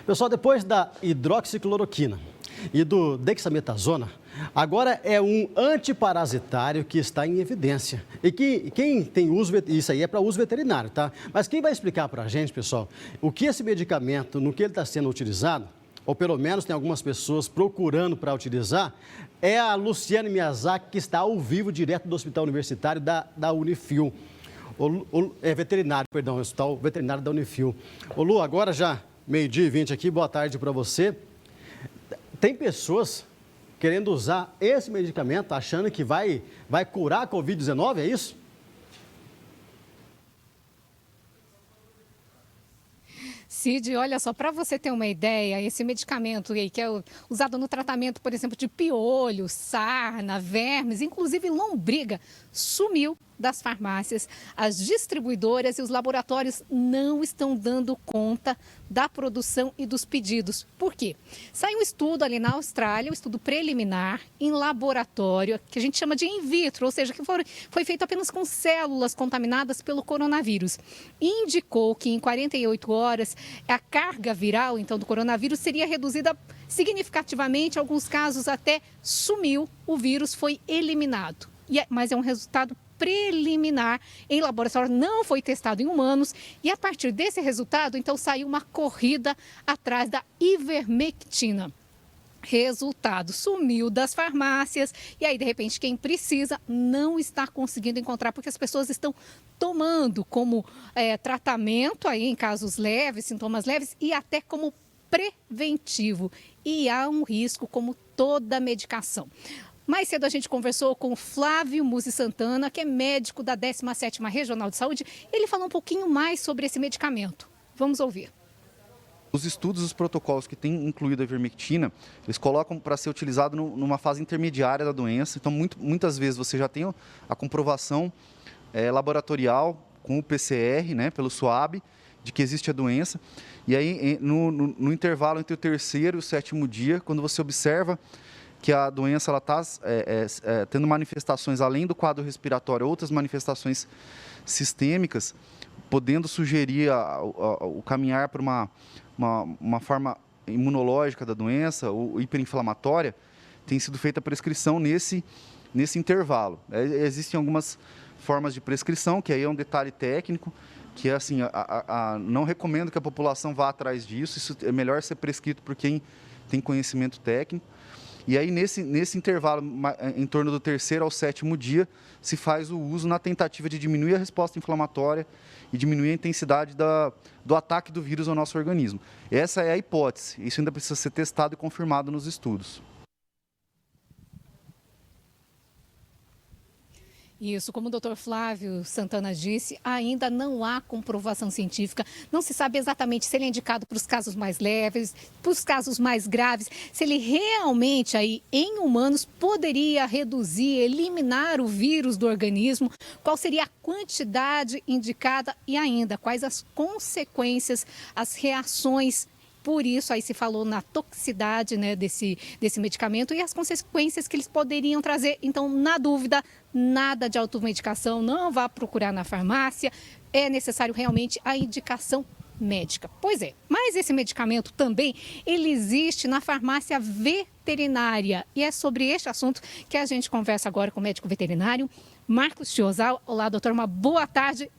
Pessoal, depois da hidroxicloroquina e do dexametasona, agora é um antiparasitário que está em evidência. E que quem tem uso, isso aí é para uso veterinário, tá? Mas quem vai explicar para a gente, pessoal, o que esse medicamento, no que ele está sendo utilizado, ou pelo menos tem algumas pessoas procurando para utilizar, é a Luciane Miyazaki, que está ao vivo, direto do Hospital Universitário da Unifil. Hospital Veterinário da Unifil. Ô Lu, agora já meio-dia e 20 aqui, boa tarde para você. Tem pessoas querendo usar esse medicamento, achando que vai curar a Covid-19, é isso? Cid, olha só, para você ter uma ideia, esse medicamento aí, que é usado no tratamento, por exemplo, de piolho, sarna, vermes, inclusive lombriga, sumiu das farmácias. As distribuidoras e os laboratórios não estão dando conta da produção e dos pedidos. Por quê? Saiu um estudo ali na Austrália, um estudo preliminar em laboratório, que a gente chama de in vitro, ou seja, que foi feito apenas com células contaminadas pelo coronavírus. Indicou que em 48 horas a carga viral, então, do coronavírus seria reduzida significativamente, em alguns casos até sumiu, o vírus foi eliminado. Mas é um resultado preliminar em laboratório, não foi testado em humanos, e a partir desse resultado, então, saiu uma corrida atrás da ivermectina. Resultado, sumiu das farmácias e aí, de repente, quem precisa não está conseguindo encontrar, porque as pessoas estão tomando como tratamento aí em casos leves, sintomas leves e até como preventivo. E há um risco, como toda medicação. Mais cedo a gente conversou com o Flávio Musi Santana, que é médico da 17ª Regional de Saúde. Ele falou um pouquinho mais sobre esse medicamento. Vamos ouvir. Os estudos, os protocolos que têm incluído a ivermectina, eles colocam para ser utilizado numa fase intermediária da doença. Então, muitas vezes você já tem a comprovação laboratorial com o PCR, né, pelo SWAB, de que existe a doença. E aí, no intervalo entre o 3º e o 7º dia, quando você observa que a doença está tendo manifestações além do quadro respiratório, outras manifestações sistêmicas, podendo sugerir o caminhar para uma forma imunológica da doença ou hiperinflamatória, tem sido feita a prescrição nesse intervalo. Existem algumas formas de prescrição, que aí é um detalhe técnico, que é assim, não recomendo que a população vá atrás disso, isso é melhor ser prescrito por quem tem conhecimento técnico. E aí, nesse intervalo, em torno do 3º ao 7º dia, se faz o uso na tentativa de diminuir a resposta inflamatória e diminuir a intensidade do ataque do vírus ao nosso organismo. Essa é a hipótese. Isso ainda precisa ser testado e confirmado nos estudos. Isso, como o doutor Flávio Santana disse, ainda não há comprovação científica, não se sabe exatamente se ele é indicado para os casos mais leves, para os casos mais graves, se ele realmente aí em humanos poderia reduzir, eliminar o vírus do organismo, qual seria a quantidade indicada e ainda quais as consequências, as reações. Por isso, aí se falou na toxicidade, né, desse medicamento e as consequências que eles poderiam trazer. Então, na dúvida, nada de automedicação, não vá procurar na farmácia. É necessário realmente a indicação médica. Pois é, mas esse medicamento também, ele existe na farmácia veterinária. E é sobre este assunto que a gente conversa agora com o médico veterinário, Marcos Chiozal. Olá, doutor, uma boa tarde.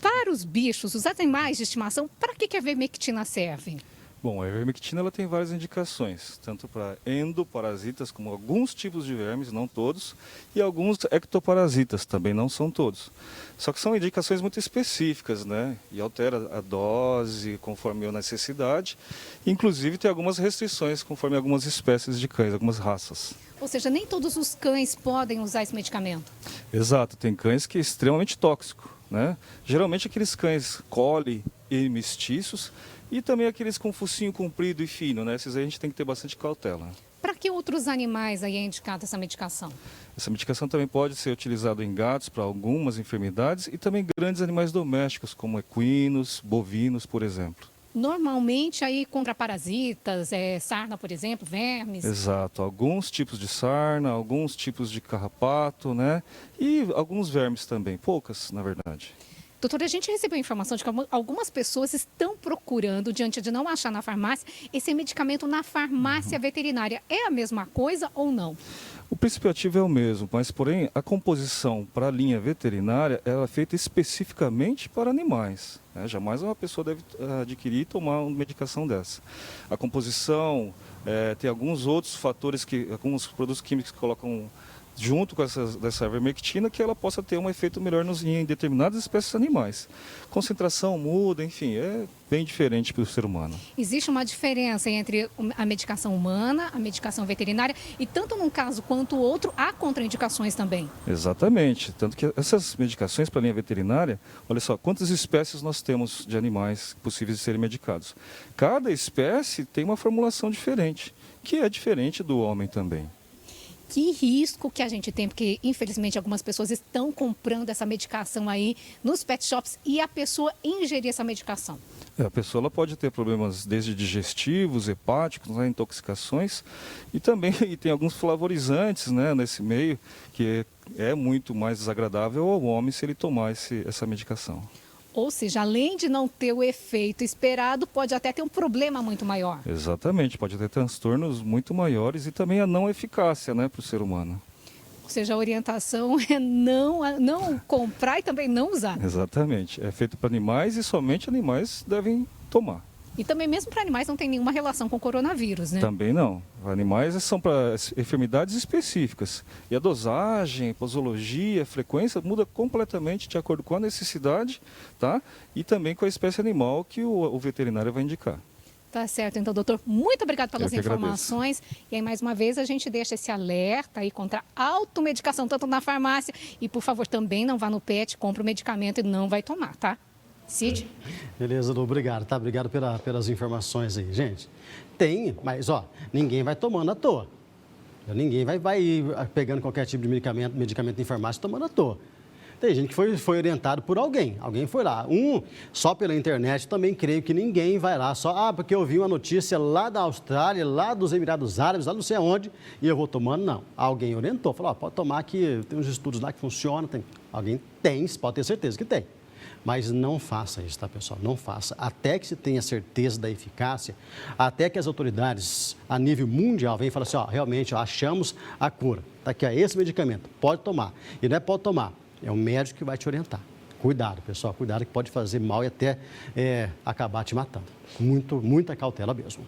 Para os bichos, os animais de estimação, para que a ivermectina serve? Bom, a ivermectina ela tem várias indicações, tanto para endoparasitas, como alguns tipos de vermes, não todos, e alguns ectoparasitas, também não são todos. Só que são indicações muito específicas, né? E altera a dose conforme a necessidade. Inclusive tem algumas restrições conforme algumas espécies de cães, algumas raças. Ou seja, nem todos os cães podem usar esse medicamento? Exato, tem cães que é extremamente tóxico, né? Geralmente aqueles cães collie e mestiços, e também aqueles com focinho comprido e fino, né? Esses aí a gente tem que ter bastante cautela. Para que outros animais aí é indicada essa medicação? Essa medicação também pode ser utilizada em gatos para algumas enfermidades e também grandes animais domésticos, como equinos, bovinos, por exemplo. Normalmente aí contra parasitas, sarna, por exemplo, vermes. Exato, alguns tipos de sarna, alguns tipos de carrapato, né? E alguns vermes também, poucas, na verdade. Doutora, a gente recebeu a informação de que algumas pessoas estão procurando, diante de não achar na farmácia, esse medicamento na farmácia veterinária. É a mesma coisa ou não? O princípio ativo é o mesmo, mas porém a composição para a linha veterinária ela é feita especificamente para animais. Né? Jamais uma pessoa deve adquirir e tomar uma medicação dessa. A composição tem alguns outros fatores, alguns produtos químicos que colocam junto com dessa ivermectina, que ela possa ter um efeito melhor em determinadas espécies animais. Concentração muda, enfim, é bem diferente para o ser humano. Existe uma diferença entre a medicação humana, a medicação veterinária, e tanto num caso quanto o outro, há contraindicações também. Exatamente, tanto que essas medicações para a linha veterinária, olha só, quantas espécies nós temos de animais possíveis de serem medicados. Cada espécie tem uma formulação diferente, que é diferente do homem também. Que risco que a gente tem, porque infelizmente algumas pessoas estão comprando essa medicação aí nos pet shops e a pessoa ingerir essa medicação. A pessoa ela pode ter problemas desde digestivos, hepáticos, né, intoxicações e também tem alguns flavorizantes, né, nesse meio que é muito mais desagradável ao homem se ele tomar essa medicação. Ou seja, além de não ter o efeito esperado, pode até ter um problema muito maior. Exatamente, pode ter transtornos muito maiores e também a não eficácia, né, para o ser humano. Ou seja, a orientação é não comprar e também não usar. Exatamente, é feito para animais e somente animais devem tomar. E também mesmo para animais não tem nenhuma relação com o coronavírus, né? Também não. Animais são para enfermidades específicas. E a dosagem, a posologia, a frequência muda completamente de acordo com a necessidade, tá? E também com a espécie animal que o veterinário vai indicar. Tá certo. Então, doutor, muito obrigado pelas informações. E aí, mais uma vez, a gente deixa esse alerta aí contra a automedicação, tanto na farmácia. E, por favor, também não vá no pet, compre o medicamento e não vai tomar, tá? Cid? Beleza, Lu, obrigado, tá? Obrigado pelas informações aí, gente. Tem, mas, ó, ninguém vai tomando à toa. Ninguém vai ir pegando qualquer tipo de medicamento em farmácia tomando à toa. Tem gente que foi orientado por alguém. Alguém foi lá. Só pela internet, também creio que ninguém vai lá. Só, porque eu vi uma notícia lá da Austrália, lá dos Emirados Árabes, lá não sei aonde, e eu vou tomando. Não. Alguém orientou. Falou, pode tomar que tem uns estudos lá que funcionam. Alguém tem, pode ter certeza que tem. Mas não faça isso, tá, pessoal? Não faça. Até que se tenha certeza da eficácia, até que as autoridades a nível mundial venham e falem assim, realmente, achamos a cura. Tá aqui, esse medicamento, pode tomar. E não é pode tomar, é o médico que vai te orientar. Cuidado, pessoal, cuidado que pode fazer mal e até acabar te matando. Muita cautela mesmo.